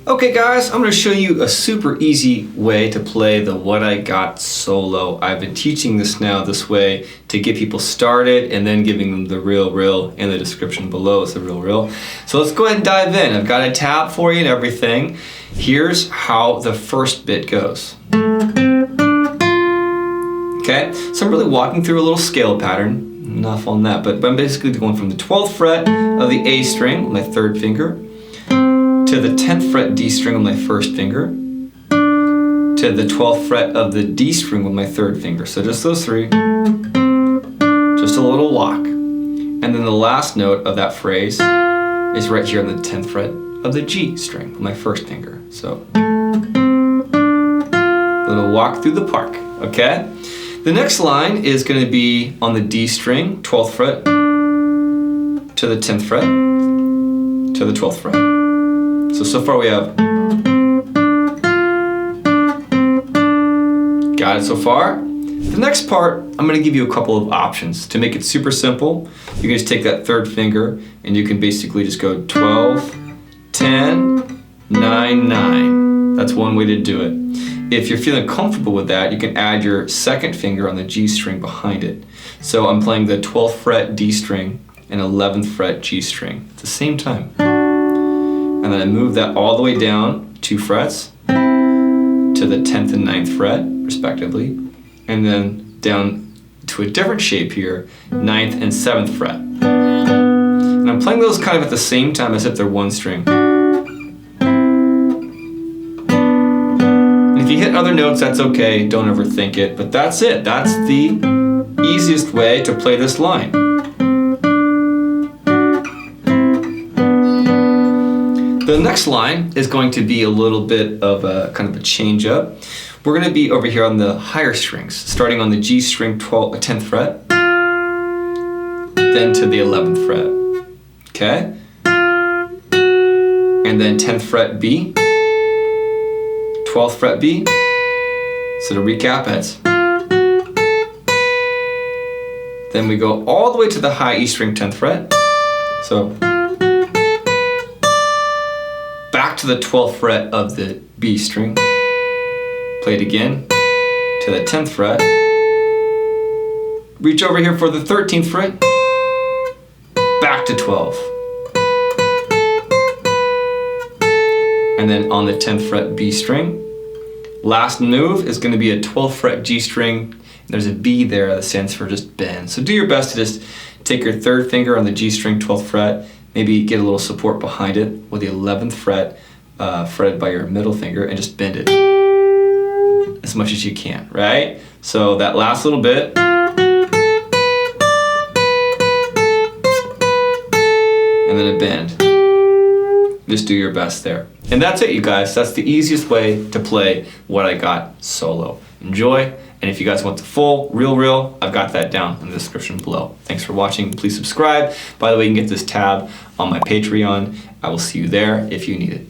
Okay guys, I'm going to show you a super easy way to play the What I Got solo. I've been teaching this now this way to get people started and then giving them the real in the description below is the real. So let's go ahead and dive in. I've got a tab for you and everything. Here's how the first bit goes. Okay, so I'm really walking through a little scale pattern. Enough on that, but I'm basically going from the 12th fret of the A string with my third finger to the 10th fret D string with my first finger, to the 12th fret of the D string with my third finger. So just those three, just a little walk. And then the last note of that phrase is right here on the 10th fret of the G string with my first finger. So, little walk through the park, okay? The next line is going to be on the D string, 12th fret, to the 10th fret, to the 12th fret. So far we have, got it so far? The next part, I'm going to give you a couple of options. To make it super simple, you can just take that third finger and you can basically just go 12, 10, 9, 9. That's one way to do it. If you're feeling comfortable with that, you can add your second finger on the G string behind it. So I'm playing the 12th fret D string and 11th fret G string at the same time. And then I move that all the way down 2 frets to the 10th and 9th fret, respectively. And then down to a different shape here, 9th and 7th fret. And I'm playing those kind of at the same time as if they're one string. And if you hit other notes, that's okay, don't overthink it. But that's it, that's the easiest way to play this line. The next line is going to be a little bit of a kind of a change up. We're going to be over here on the higher strings, starting on the G string 10th fret, then to the 11th fret, okay? And then 10th fret B, 12th fret B. So to recap, it's. Then we go all the way to the high E string 10th fret. So back to the 12th fret of the B string, play it again to the 10th fret, reach over here for the 13th fret, back to 12, and then on the 10th fret B string. Last move is going to be a 12th fret G string. There's a B there that stands for just bend. So do your best to just take your third finger on the G string 12th fret, maybe get a little support behind it with the 11th fret fretted by your middle finger and just bend it as much as you can, right? So that last little bit, and then a bend. Just do your best there. And that's it, you guys. That's the easiest way to play What I Got solo. Enjoy. And if you guys want the full, real, I've got that down in the description below. Thanks for watching. Please subscribe. By the way, you can get this tab on my Patreon. I will see you there if you need it.